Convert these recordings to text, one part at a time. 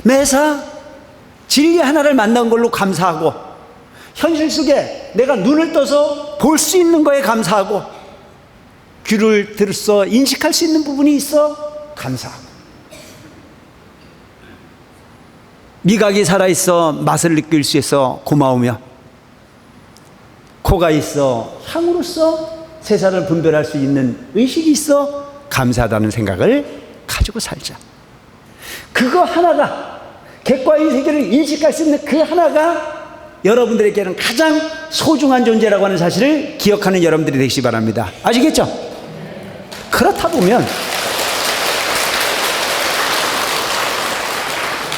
매사 진리 하나를 만난 걸로 감사하고, 현실 속에 내가 눈을 떠서 볼 수 있는 거에 감사하고, 귀를 들어서 인식할 수 있는 부분이 있어 감사하고, 미각이 살아있어 맛을 느낄 수 있어 고마우며, 코가 있어 향으로서 세상을 분별할 수 있는 의식이 있어 감사하다는 생각을 가지고 살자. 그거 하나가, 객과의 세계를 인식할 수 있는 그 하나가 여러분들에게는 가장 소중한 존재라고 하는 사실을 기억하는 여러분들이 되시기 바랍니다. 아시겠죠? 그렇다 보면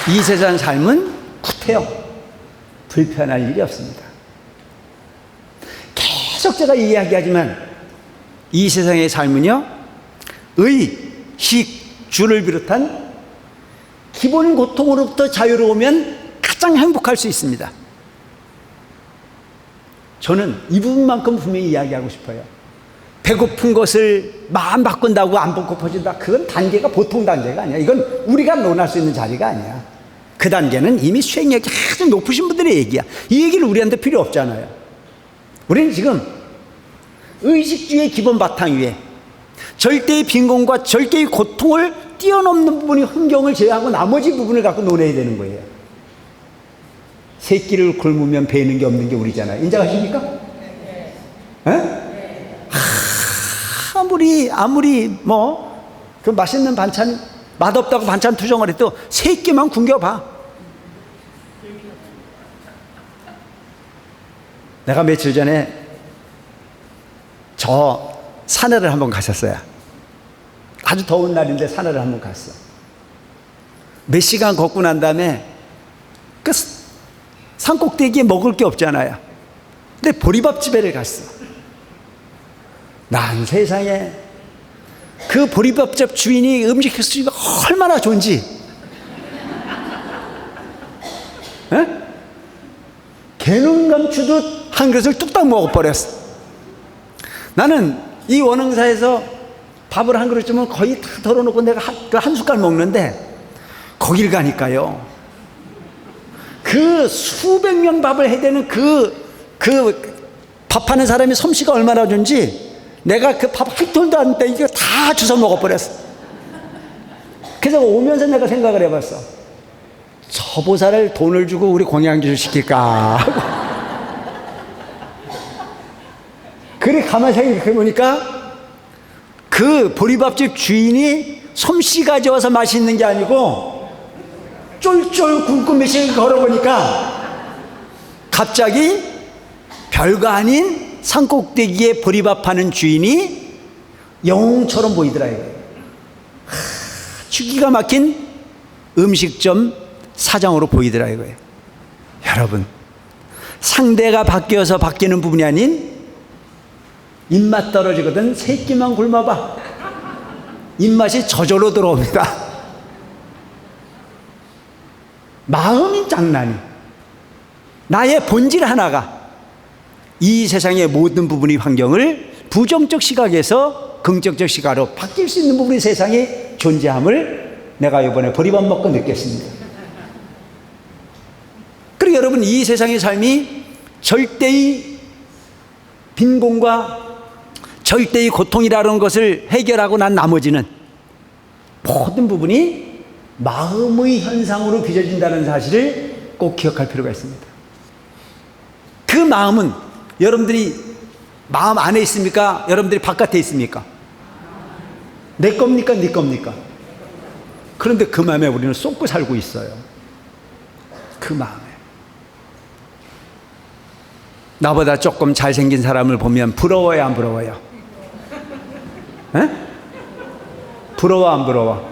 이 세상 삶은 구태여 불편할 일이 없습니다. 계속 제가 이야기하지만 이 세상의 삶은요, 의, 식, 주를 비롯한 기본 고통으로부터 자유로우면 가장 행복할 수 있습니다. 저는 이 부분만큼 분명히 이야기하고 싶어요. 배고픈 것을 마음 바꾼다고 안 고파진다, 그건 단계가 보통 단계가 아니야. 이건 우리가 논할 수 있는 자리가 아니야. 그 단계는 이미 수행력이 아주 높으신 분들의 얘기야. 이 얘기를 우리한테 필요 없잖아요. 우리는 지금 의식주의 기본 바탕 위에 절대의 빈곤과 절대의 고통을 뛰어넘는 부분이 환경을 제외하고 나머지 부분을 갖고 논해야 되는 거예요. 새끼를 굶으면 배는 게 없는 게 우리잖아요. 인정하십니까? 네. 아무리 그 맛있는 반찬, 맛없다고 반찬 투정을 해도 새끼만 굶겨봐. 내가 며칠 전에 저 산에를 한번 갔었어요. 아주 더운 날인데 산에를 한번 갔어. 몇 시간 걷고 난 다음에 그 산꼭대기에 먹을 게 없잖아요. 근데 보리밥집에를 갔어. 난 세상에 그 보리밥집 주인이 음식 횟수가 얼마나 좋은지, 개눈 감추듯 한 그릇을 뚝딱 먹어버렸어. 나는 이 원흥사에서 밥을 한 그릇 주면 거의 다 덜어놓고 내가 한 숟갈 먹는데, 거길 가니까요, 그 수백 명 밥을 해야 되는 그 밥하는 사람이 솜씨가 얼마나 좋은지, 내가 그 밥 한 톨도 안 돼 이거 다 주워 먹어버렸어. 그래서 오면서 내가 생각을 해봤어. 저 보살을 돈을 주고 우리 공양주를 시킬까 하고. 그래 가만히 생각해보니까 그 보리밥집 주인이 솜씨 가져와서 맛있는 게 아니고 쫄쫄 굶고 몇시간 걸어보니까 갑자기 별거 아닌 산꼭대기에 보리밥 파는 주인이 영웅처럼 보이더라 이거예요. 기가 막힌 음식점 사장으로 보이더라 이거예요. 여러분, 상대가 바뀌어서 바뀌는 부분이 아닌 입맛 떨어지거든 새끼만 굶어봐. 입맛이 저절로 들어옵니다. 마음이 장난이, 나의 본질 하나가 이 세상의 모든 부분의 환경을 부정적 시각에서 긍정적 시각으로 바뀔 수 있는 부분이 세상에 존재함을 내가 이번에 보리밥 먹고 느꼈습니다. 그리고 여러분, 이 세상의 삶이 절대의 빈곤과 절대의 고통이라는 것을 해결하고 난 나머지는 모든 부분이 마음의 현상으로 빚어진다는 사실을 꼭 기억할 필요가 있습니다. 그 마음은 여러분들이 마음 안에 있습니까? 여러분들이 바깥에 있습니까? 내 겁니까? 네 겁니까? 그런데 그 마음에 우리는 쏟고 살고 있어요. 그 마음에. 나보다 조금 잘생긴 사람을 보면 부러워요, 안 부러워요? 에? 부러워, 안 부러워?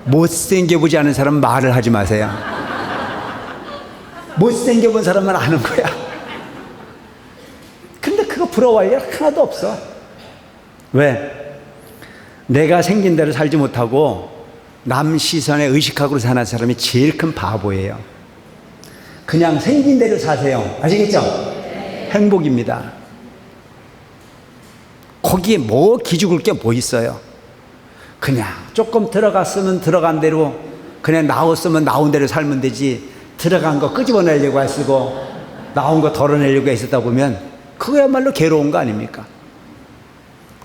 못생겨보지 않은 사람은 말을 하지 마세요. 못생겨본 사람만 아는 거야. 근데 그거 부러워할 일 하나도 없어. 왜? 내가 생긴 대로 살지 못하고 남 시선에 의식하고 사는 사람이 제일 큰 바보예요. 그냥 생긴 대로 사세요. 아시겠죠? 행복입니다. 거기에 뭐 기죽을 게 뭐 있어요? 그냥 조금 들어갔으면 들어간 대로 그냥 나왔으면 나온 대로 살면 되지, 들어간 거 끄집어내려고 애쓰고 나온 거 덜어내려고 애쓰다 보면 그거야말로 괴로운 거 아닙니까?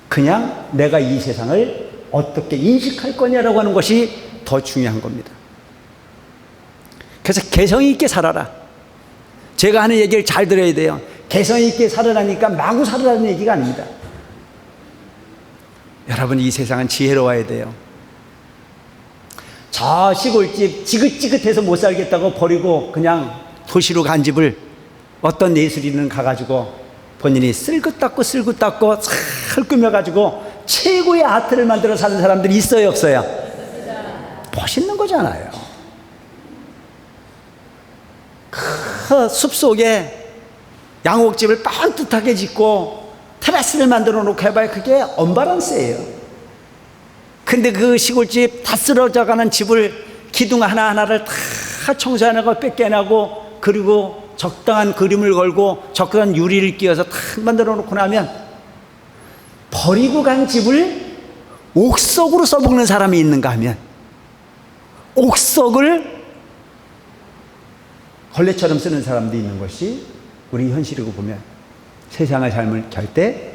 그냥 내가 이 세상을 어떻게 인식할 거냐라고 하는 것이 더 중요한 겁니다. 그래서 개성 있게 살아라. 제가 하는 얘기를 잘 들어야 돼요. 개성 있게 살아라니까 마구 살아라는 얘기가 아닙니다. 여러분, 이 세상은 지혜로워야 돼요. 저 시골집 지긋지긋해서 못 살겠다고 버리고 그냥 도시로 간 집을 어떤 예술인은 가가지고 본인이 쓸긋 닦고 헐끄며가지고 최고의 아트를 만들어 사는 사람들이 있어요, 없어요? 멋있는 거잖아요. 그 숲속에 양옥집을 빤듯하게 짓고 테라스를 만들어 놓고 해봐야 그게 언바란스예요. 근데 그 시골집 다 쓰러져가는 집을 기둥 하나하나를 다 청소해내고 뺏겨내고, 그리고 적당한 그림을 걸고 적당한 유리를 끼워서 탁 만들어 놓고 나면 버리고 간 집을 옥석으로 써먹는 사람이 있는가 하면, 옥석을 걸레처럼 쓰는 사람도 있는 것이 우리 현실이고 보면, 세상의 삶을 갈 때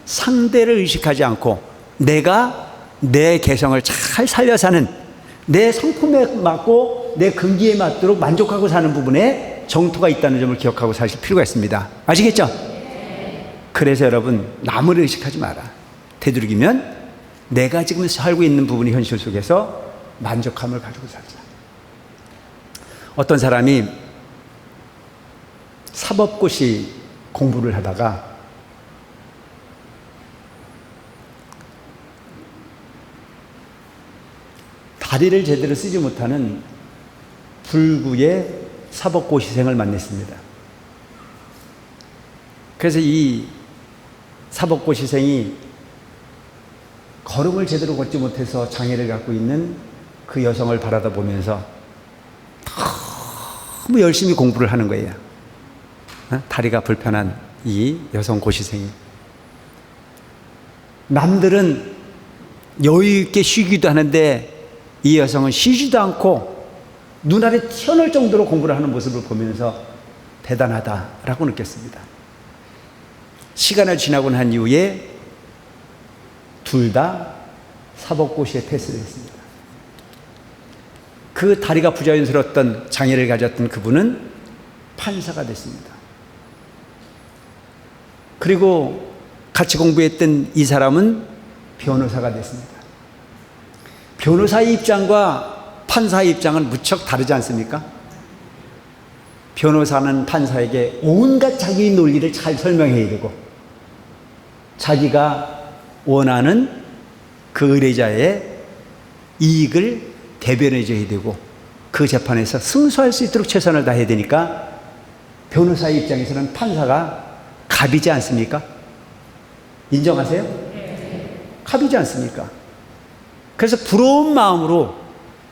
상대를 의식하지 않고 내가 내 개성을 잘 살려 사는, 내 성품에 맞고 내 근기에 맞도록 만족하고 사는 부분에 정토가 있다는 점을 기억하고 사실 필요가 있습니다. 아시겠죠? 그래서 여러분, 남을 의식하지 마라. 되도록이면 내가 지금 살고 있는 부분이 현실 속에서 만족함을 가지고 살자. 어떤 사람이 사법고시 공부를 하다가 다리를 제대로 쓰지 못하는 불구의 사법고시생을 만났습니다. 그래서 이 사법고시생이 걸음을 제대로 걷지 못해서 장애를 갖고 있는 그 여성을 바라다 보면서 너무 열심히 공부를 하는 거예요. 다리가 불편한 이 여성 고시생이. 남들은 여유 있게 쉬기도 하는데 이 여성은 쉬지도 않고 눈알이 튀어나올 정도로 공부를 하는 모습을 보면서 대단하다라고 느꼈습니다. 시간을 지나고 난 이후에 둘 다 사법고시에 패스를 했습니다. 그 다리가 부자연스러웠던 장애를 가졌던 그분은 판사가 됐습니다. 그리고 같이 공부했던 이 사람은 변호사가 됐습니다. 변호사의 입장과 판사의 입장은 무척 다르지 않습니까? 변호사는 판사에게 온갖 자기의 논리를 잘 설명해야 되고, 자기가 원하는 그 의뢰자의 이익을 대변해 줘야 되고, 그 재판에서 승소할 수 있도록 최선을 다해야 되니까 변호사의 입장에서는 판사가 갑이지 않습니까? 인정하세요? 갑이지 않습니까? 그래서 부러운 마음으로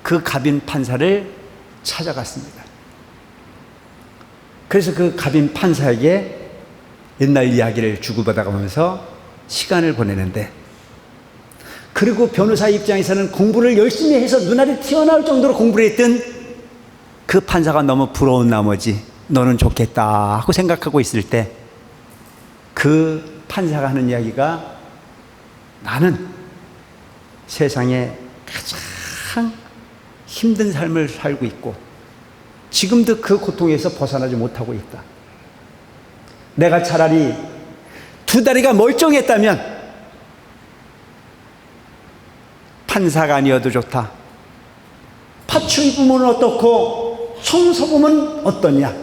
그 갑인 판사를 찾아갔습니다. 그래서 그 갑인 판사에게 옛날 이야기를 주고받아가면서 시간을 보내는데, 그리고 변호사 입장에서는 공부를 열심히 해서 눈알이 튀어나올 정도로 공부를 했던 그 판사가 너무 부러운 나머지 너는 좋겠다 하고 생각하고 있을 때, 그 판사가 하는 이야기가, 나는 세상에 가장 힘든 삶을 살고 있고 지금도 그 고통에서 벗어나지 못하고 있다. 내가 차라리 두 다리가 멀쩡했다면 판사가 아니어도 좋다. 파출 부문은 어떻고 청소 부문은 어떠냐.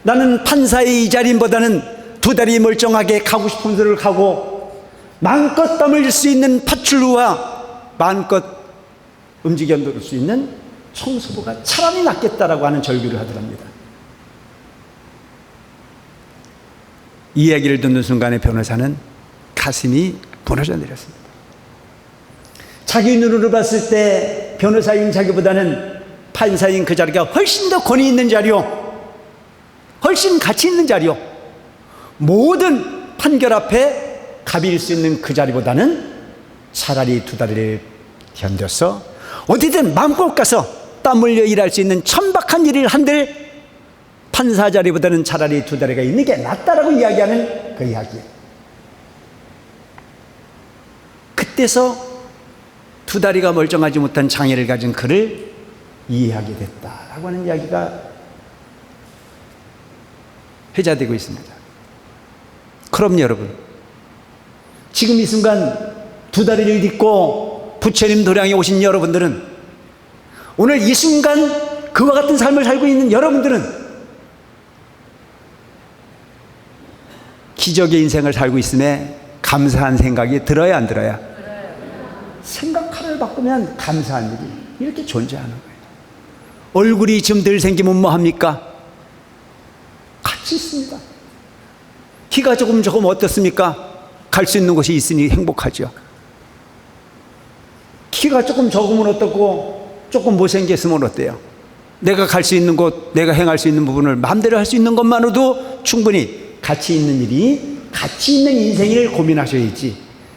나는 판사의 이 자리보다는 두 다리 멀쩡하게 가고 싶은 데를 가고 마음껏 땀을 흘릴 수 있는 파출부와 마음껏 움직여 놓을 수 있는 청소부가 차라리 낫겠다라고 하는 절규를 하더랍니다. 이 이야기를 듣는 순간에 변호사는 가슴이 무너져 내렸습니다. 자기 눈으로 봤을 때 변호사인 자기보다는 판사인 그 자리가 훨씬 더 권위 있는 자리요, 훨씬 가치 있는 자리요, 모든 판결 앞에 갑일 수 있는 그 자리보다는 차라리 두 다리를 견뎌서 어디든 마음껏 가서 땀 흘려 일할 수 있는 천박한 일을 한들 판사 자리보다는 차라리 2다리가 있는 게 낫다라고 이야기하는 그 이야기예요. 그때서 2다리가 멀쩡하지 못한 장애를 가진 그를 이해하게 됐다라고 하는 이야기가 회자되고 있습니다. 그럼 여러분, 지금 이 순간 2다리를 딛고 부처님 도량에 오신 여러분들은, 오늘 이 순간 그와 같은 삶을 살고 있는 여러분들은 기적의 인생을 살고 있음에 감사한 생각이 들어야 안 들어야? 생각 하나를 바꾸면 감사한 일이 이렇게 존재하는 거예요. 얼굴이 좀 덜 생기면 뭐 합니까? 같이 있습니다. 키가 조금 어떻습니까? 갈 수 있는 곳이 있으니 행복하죠. 키가 조금 적으면 어떻고 조금 못생겼으면 어때요? 내가 갈 수 있는 곳, 내가 행할 수 있는 부분을 마음대로 할 수 있는 것만으로도 충분히 가치 있는 일이, 가치 있는 인생을 고민하셔야지,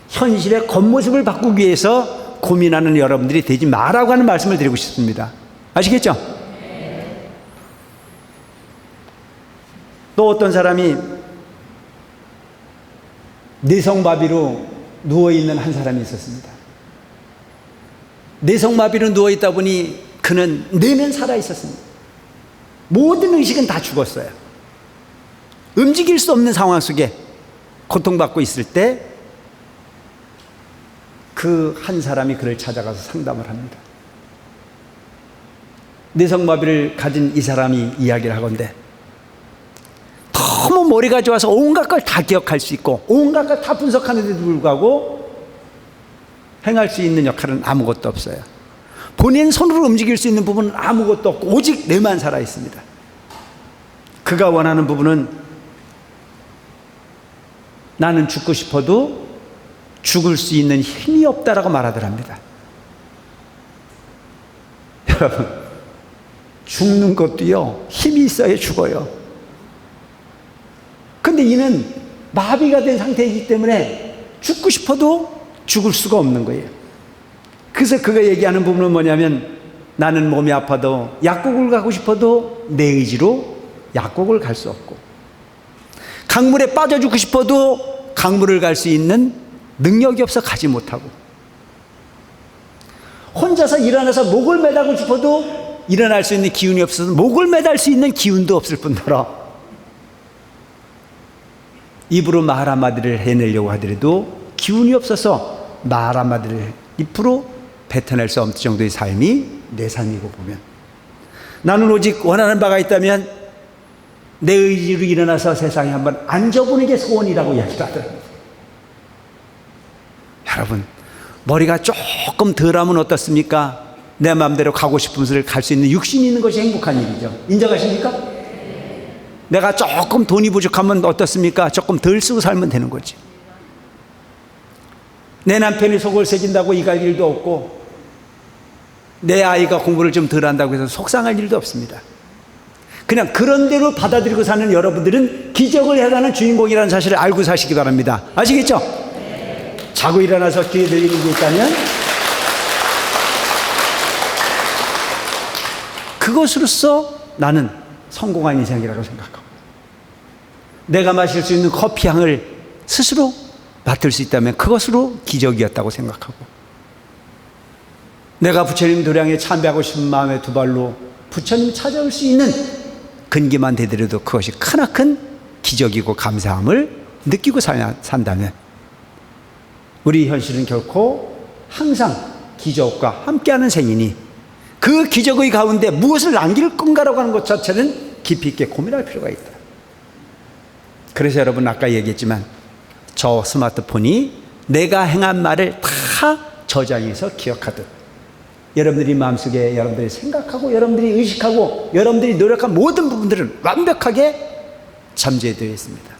현실의 겉모습을 바꾸기 위해서 고민하는 여러분들이 되지 마라고 하는 말씀을 드리고 싶습니다. 아시겠죠? 또 어떤 사람이 뇌성마비로 누워있는 한 사람이 있었습니다. 뇌성마비로 누워있다 보니 그는 뇌는 살아있었습니다. 모든 의식은 다 죽었어요. 움직일 수 없는 상황 속에 고통받고 있을 때 그 한 사람이 그를 찾아가서 상담을 합니다. 뇌성마비를 가진 이 사람이 이야기를 하건대 너무 머리가 좋아서 온갖 걸 다 기억할 수 있고 온갖 걸 다 분석하는데도 불구하고 행할 수 있는 역할은 아무것도 없어요. 본인 손으로 움직일 수 있는 부분은 아무것도 없고 오직 뇌만 살아 있습니다. 그가 원하는 부분은 나는 죽고 싶어도 죽을 수 있는 힘이 없다라고 말하더랍니다. 여러분, 죽는 것도요, 힘이 있어야 죽어요. 근데 이는 마비가 된 상태이기 때문에 죽고 싶어도 죽을 수가 없는 거예요. 그래서 그가 얘기하는 부분은 뭐냐면, 나는 몸이 아파도 약국을 가고 싶어도 내 의지로 약국을 갈 수 없고, 강물에 빠져 죽고 싶어도 강물을 갈 수 있는 능력이 없어 가지 못하고, 혼자서 일어나서 목을 매달고 싶어도 일어날 수 있는 기운이 없어서 목을 매달 수 있는 기운도 없을 뿐더러 입으로 말 한마디를 해내려고 하더라도 기운이 없어서 말 한마디를 입으로 뱉어낼 수 없을 정도의 삶이 내 삶이고 보면, 나는 오직 원하는 바가 있다면 내 의지로 일어나서 세상에 한번 앉아보는 게 소원이라고 이야기를 하더라고요. 여러분, 머리가 조금 덜하면 어떻습니까? 내 마음대로 가고 싶은 곳을 갈 수 있는 육신이 있는 것이 행복한 일이죠. 인정하십니까? 내가 조금 돈이 부족하면 어떻습니까? 조금 덜 쓰고 살면 되는 거지. 내 남편이 속을 새긴다고 이갈 일도 없고, 내 아이가 공부를 좀 덜 한다고 해서 속상할 일도 없습니다. 그냥 그런 대로 받아들이고 사는 여러분들은 기적을 해가는 주인공이라는 사실을 알고 사시기 바랍니다. 아시겠죠? 자고 일어나서 귀에 들리는 게 있다면 그것으로서 나는 성공한 인생이라고 생각하고, 내가 마실 수 있는 커피 향을 스스로 맡을 수 있다면 그것으로 기적이었다고 생각하고, 내가 부처님 도량에 참배하고 싶은 마음의 두 발로 부처님 찾아올 수 있는 근기만 되더라도 그것이 크나큰 기적이고 감사함을 느끼고 산다면 우리 현실은 결코 항상 기적과 함께하는 생이니 그 기적의 가운데 무엇을 남길 건가라고 하는 것 자체는 깊이 있게 고민할 필요가 있다. 그래서 여러분, 아까 얘기했지만 저 스마트폰이 내가 행한 말을 다 저장해서 기억하듯 여러분들이 마음속에 여러분들이 생각하고 여러분들이 의식하고 여러분들이 노력한 모든 부분들은 완벽하게 잠재되어 있습니다.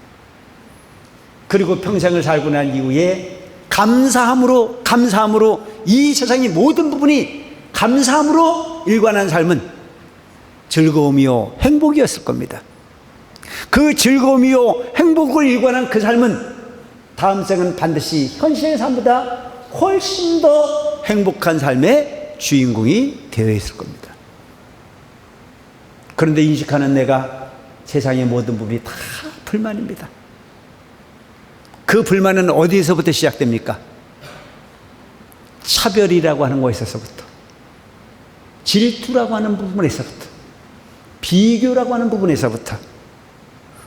그리고 평생을 살고 난 이후에 감사함으로 이 세상의 모든 부분이 감사함으로 일관한 삶은 즐거움이요 행복이었을 겁니다. 그 즐거움이요 행복을 일관한 그 삶은 다음 생은 반드시 현실의 삶보다 훨씬 더 행복한 삶의 주인공이 되어 있을 겁니다. 그런데 인식하는 내가 세상의 모든 부분이 다 불만입니다. 그 불만은 어디에서부터 시작됩니까? 차별이라고 하는 것에서부터, 질투라고 하는 부분에서부터, 비교라고 하는 부분에서부터,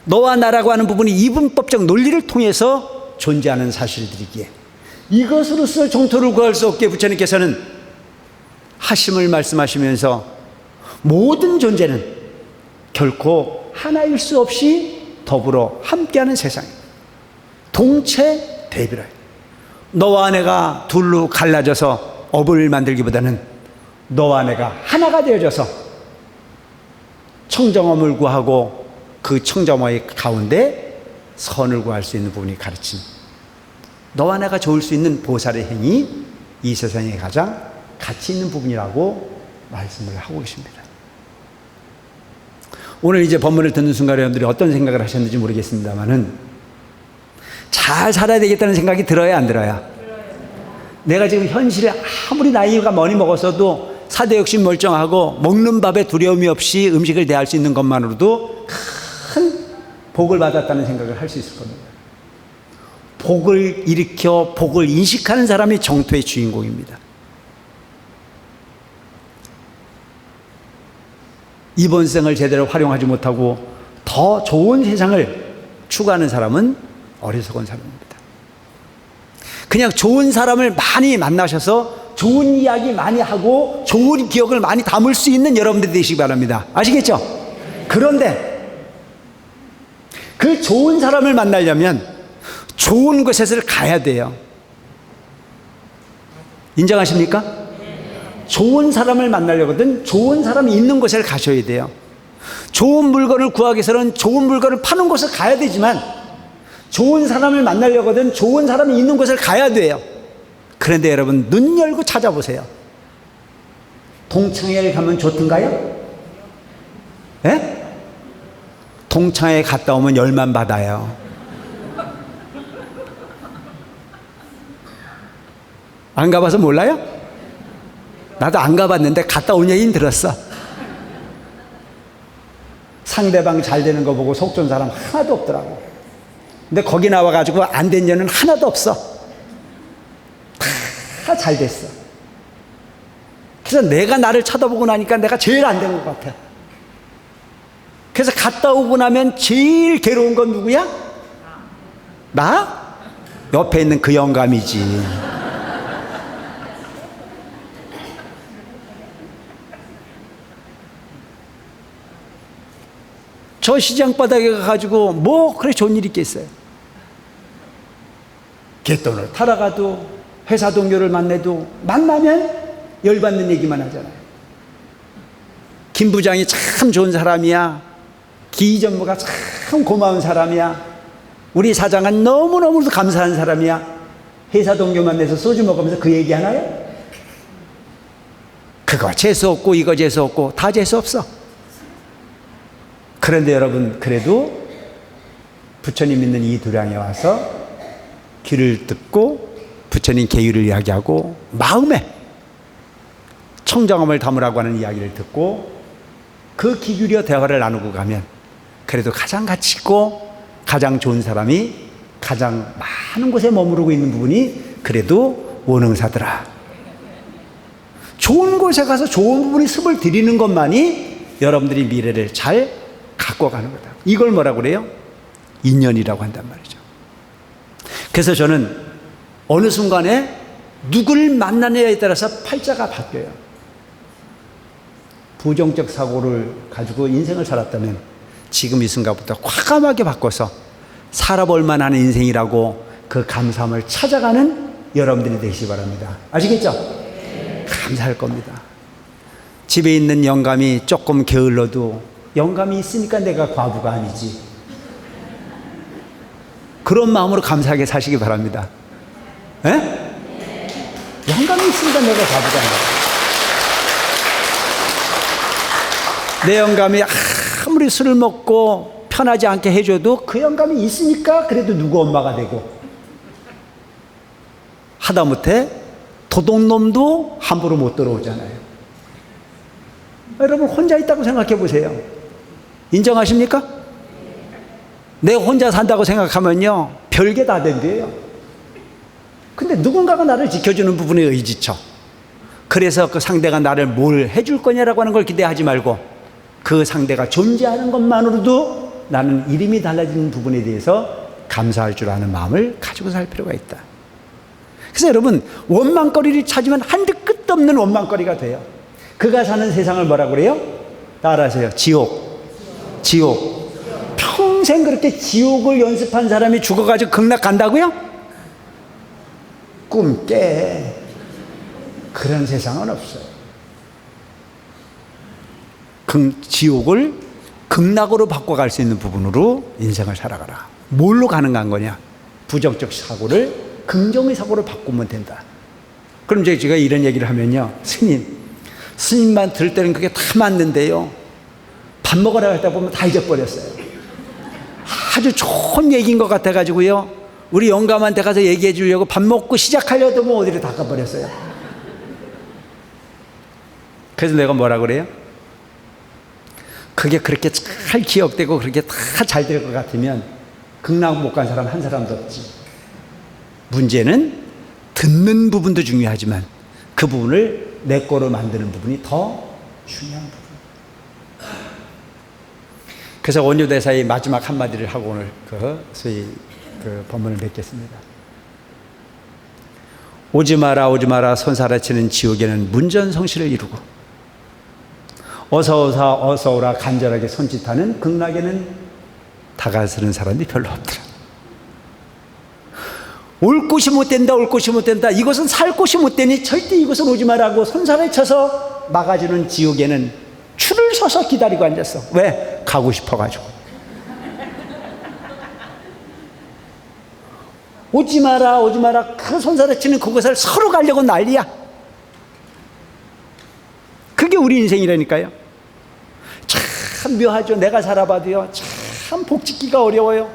너와 나라고 하는 부분이 이분법적 논리를 통해서 존재하는 사실들이기에 이것으로서 정토를 구할 수 없게 부처님께서는 하심을 말씀하시면서 모든 존재는 결코 하나일 수 없이 더불어 함께하는 세상입니다. 동체 대비라. 너와 내가 둘로 갈라져서 업을 만들기보다는 너와 내가 하나가 되어져서 청정함을 구하고 그 청정함의 가운데 선을 구할 수 있는 부분이 가르친 너와 내가 좋을 수 있는 보살의 행위, 이 세상에 가장 가치 있는 부분이라고 말씀을 하고 계십니다. 오늘 이제 본문을 듣는 순간 여러분들이 어떤 생각을 하셨는지 모르겠습니다만은 잘 살아야 되겠다는 생각이 들어야 안 들어야? 내가 지금 현실에 아무리 나이가 많이 먹었어도 사대 욕심 멀쩡하고 먹는 밥에 두려움이 없이 음식을 대할 수 있는 것만으로도 큰 복을 받았다는 생각을 할 수 있을 겁니다. 복을 일으켜 복을 인식하는 사람이 정토의 주인공입니다. 이번 생을 제대로 활용하지 못하고 더 좋은 세상을 추구하는 사람은 어리석은 사람입니다. 그냥 좋은 사람을 많이 만나셔서 좋은 이야기 많이 하고 좋은 기억을 많이 담을 수 있는 여러분들이 되시기 바랍니다. 아시겠죠? 그런데 그 좋은 사람을 만나려면 좋은 곳에서 가야 돼요. 인정하십니까? 좋은 사람을 만나려거든 좋은 사람이 있는 곳에 가셔야 돼요. 좋은 물건을 구하기 위해서는 좋은 물건을 파는 곳에 가야 되지만 좋은 사람을 만나려거든 좋은 사람이 있는 곳에 가야 돼요. 그런데 여러분 눈 열고 찾아보세요. 동창회에 가면 좋던가요? 예? 동창회에 갔다 오면 열만 받아요. 안 가봐서 몰라요? 나도 안 가봤는데 갔다 온 얘기는 들었어. 상대방 잘 되는 거 보고 속 좋은 사람 하나도 없더라고. 근데 거기 나와가지고 안 된 년은 하나도 없어. 다 잘 됐어. 그래서 내가 나를 쳐다보고 나니까 내가 제일 안 된 것 같아. 그래서 갔다 오고 나면 제일 괴로운 건 누구야? 나? 옆에 있는 그 영감이지. 저 시장바닥에 가가지고 뭐 그래 좋은 일이 있겠어요. 갯돈을 타러 가도 회사 동료를 만나도 만나면 열받는 얘기만 하잖아요. 김 부장이 참 좋은 사람이야. 기 전무가 참 고마운 사람이야. 우리 사장은 너무너무 감사한 사람이야. 회사 동료 만나서 소주 먹으면서 그 얘기 하나요? 그거 재수 없고 이거 재수 없고 다 재수 없어. 그런데 여러분 그래도 부처님 있는 이 도량에 와서 귀를 듣고 부처님 계율을 이야기하고 마음에 청정함을 담으라고 하는 이야기를 듣고 그 귀 기울여 대화를 나누고 가면 그래도 가장 가치 있고 가장 좋은 사람이 가장 많은 곳에 머무르고 있는 부분이 그래도 원흥사더라. 좋은 곳에 가서 좋은 부분이 습을 들이는 것만이 여러분들이 미래를 잘 갖고 가는 거다. 이걸 뭐라고 그래요? 인연이라고 한단 말이죠. 그래서 저는 어느 순간에 누구를 만나느냐에 따라서 팔자가 바뀌어요. 부정적 사고를 가지고 인생을 살았다면 지금 이 순간부터 과감하게 바꿔서 살아볼 만한 인생이라고 그 감사함을 찾아가는 여러분들이 되시기 바랍니다. 아시겠죠? 감사할 겁니다. 집에 있는 영감이 조금 게을러도 영감이 있으니까 내가 과부가 아니지. 그런 마음으로 감사하게 사시기 바랍니다. 에? 영감이 있으니까 내가 과부가 아니야. 내 영감이 아무리 술을 먹고 편하지 않게 해줘도 그 영감이 있으니까 그래도 누구 엄마가 되고, 하다못해 도둑놈도 함부로 못 들어오잖아요. 여러분 혼자 있다고 생각해 보세요. 인정하십니까? 내 혼자 산다고 생각하면요, 별게 다 된대요. 근데 누군가가 나를 지켜주는 부분에 의지쳐. 그래서 그 상대가 나를 뭘 해줄 거냐라고 하는 걸 기대하지 말고 그 상대가 존재하는 것만으로도 나는 이름이 달라지는 부분에 대해서 감사할 줄 아는 마음을 가지고 살 필요가 있다. 그래서 여러분, 원망거리를 찾으면 한도 끝도 없는 원망거리가 돼요. 그가 사는 세상을 뭐라고 그래요? 따라하세요. 지옥. 평생 그렇게 지옥을 연습한 사람이 죽어가지고 극락 간다고요? 꿈 깨. 그런 세상은 없어요. 지옥을 극락으로 바꿔갈 수 있는 부분으로 인생을 살아가라. 뭘로 가능한 거냐? 부정적 사고를 긍정의 사고로 바꾸면 된다. 그럼 제가 이런 얘기를 하면요, 스님만 들을 때는 그게 다 맞는데요, 밥 먹으러 갔다 보면 다 잊어버렸어요. 아주 좋은 얘기인 것 같아가지고요, 우리 영감한테 가서 얘기해 주려고 밥 먹고 시작하려도 뭐 어디로 다 가버렸어요. 그래서 내가 뭐라 그래요? 그게 그렇게 잘 기억되고 그렇게 다 잘 될 것 같으면 극락 못 간 사람 한 사람도 없지. 문제는 듣는 부분도 중요하지만 그 부분을 내 거로 만드는 부분이 더 중요한 부분. 그래서 원효대사의 마지막 한마디를 하고 오늘 소위 본문을 맺겠습니다. 오지 마라 손살아치는 지옥에는 문전성시를 이루고 어서 오라 간절하게 손짓하는 극락에는 다가서는 사람이 별로 없더라. 올 곳이 못 된다. 이것은 살 곳이 못 되니 절대 이곳은 오지 말라고 손살에 쳐서 막아주는 지옥에는 줄을 서서 기다리고 앉았어. 왜? 가고 싶어가지고. 오지 마라. 그 손살에 치는 그곳을 서로 가려고 난리야. 그게 우리 인생이라니까요. 참 묘하죠. 내가 살아봐도요, 참 복짓기가 어려워요.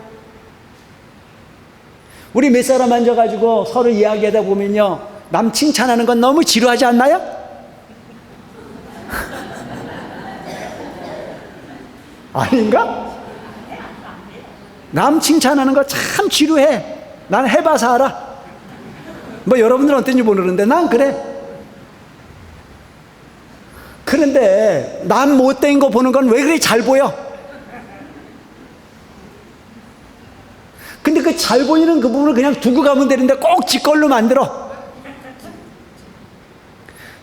우리 몇 사람 앉아가지고 서로 이야기하다 보면요, 남 칭찬하는 건 너무 지루하지 않나요? 아닌가? 남 칭찬하는 거 참 지루해. 난 해봐서 알아. 뭐 여러분들은 어떤지 모르는데 난 그래. 그런데 남 못된 거 보는 건 왜 그리 잘 보여? 근데 그 잘 보이는 그 부분을 그냥 두고 가면 되는데 꼭 지 걸로 만들어.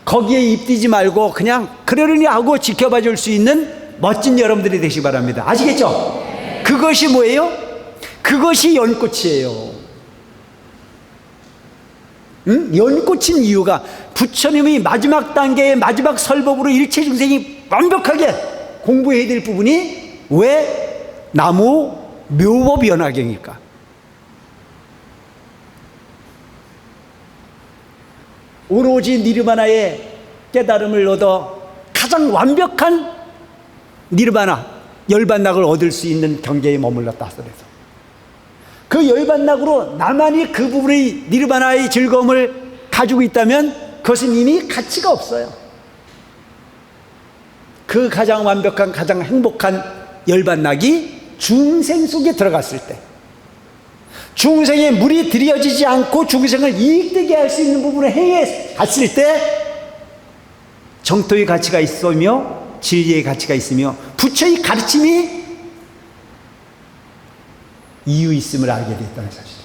거기에 입뛰지 말고 그냥 그러려니 하고 지켜봐 줄 수 있는 멋진 여러분들이 되시기 바랍니다. 아시겠죠? 그것이 뭐예요? 그것이 연꽃이에요. 연꽃인 이유가 부처님의 마지막 단계의 마지막 설법으로 일체 중생이 완벽하게 공부해야 될 부분이 왜 나무 묘법 연화경일까? 오로지 니르바나의 깨달음을 얻어 가장 완벽한 니르바나, 열반락을 얻을 수 있는 경계에 머물렀다 하더라도 그 열반락으로 나만이 그 부분의 니르바나의 즐거움을 가지고 있다면 그것은 이미 가치가 없어요. 그 가장 완벽한, 가장 행복한 열반락이 중생 속에 들어갔을 때, 중생에 물이 들여지지 않고 중생을 이익되게 할 수 있는 부분을 행해 갔을 때 정토의 가치가 있으며 진리의 가치가 있으며 부처의 가르침이 이유 있음을 알게 됐다는 사실.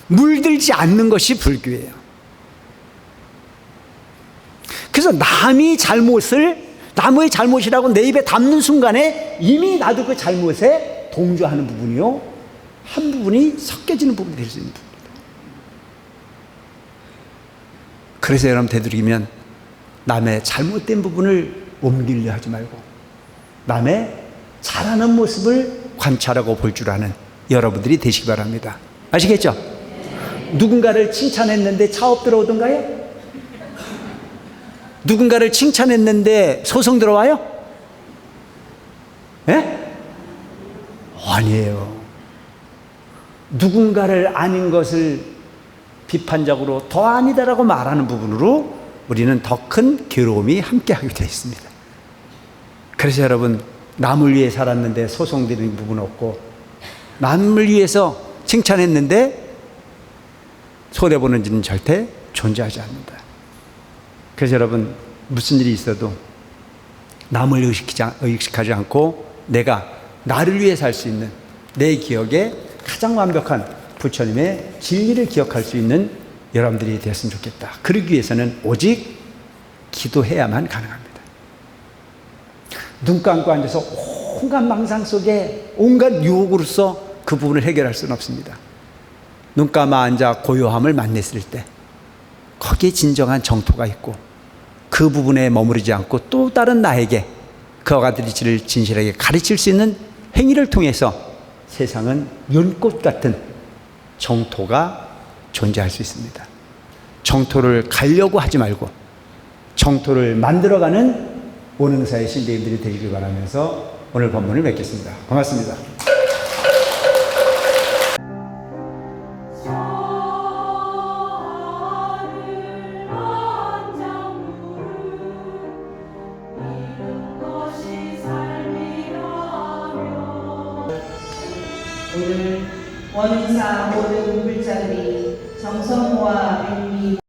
물들지 않는 것이 불교예요. 그래서 남의 잘못이라고 내 입에 담는 순간에 이미 나도 그 잘못에 동조하는 부분이요, 한 부분이 섞여지는 부분이 될 수 있는 부분입니다. 그래서 여러분, 되도록이면 남의 잘못된 부분을 옮기려 하지 말고 남의 잘하는 모습을 관찰하고 볼 줄 아는 여러분들이 되시기 바랍니다. 아시겠죠? 누군가를 칭찬했는데 차업 들어오던가요? 누군가를 칭찬했는데 소송 들어와요? 예? 아니에요. 누군가를 아닌 것을 비판적으로 더 아니다라고 말하는 부분으로 우리는 더 큰 괴로움이 함께하게 되어 있습니다. 그래서 여러분, 남을 위해 살았는데 소송드리는 부분 없고, 남을 위해서 칭찬했는데 손해보는 일은 절대 존재하지 않는다. 그래서 여러분, 무슨 일이 있어도 남을 의식하지 않고 내가 나를 위해 살 수 있는, 내 기억에 가장 완벽한 부처님의 진리를 기억할 수 있는 여러분들이 되었으면 좋겠다. 그러기 위해서는 오직 기도해야만 가능합니다. 눈 감고 앉아서 온갖 망상 속에 온갖 유혹으로서 그 부분을 해결할 수는 없습니다. 눈 감아 앉아 고요함을 만났을 때 거기에 진정한 정토가 있고, 그 부분에 머무르지 않고 또 다른 나에게 그와 같은 이치를 진실하게 가르칠 수 있는 행위를 통해서 세상은 연꽃 같은 정토가 존재할 수 있습니다. 정토를 가려고 하지 말고 정토를 만들어가는 오능사의 신대인들이 되기를 바라면서 오늘 본문을 맺겠습니다. 고맙습니다. 오늘 원은사 모든 불자들이 정성호와 백미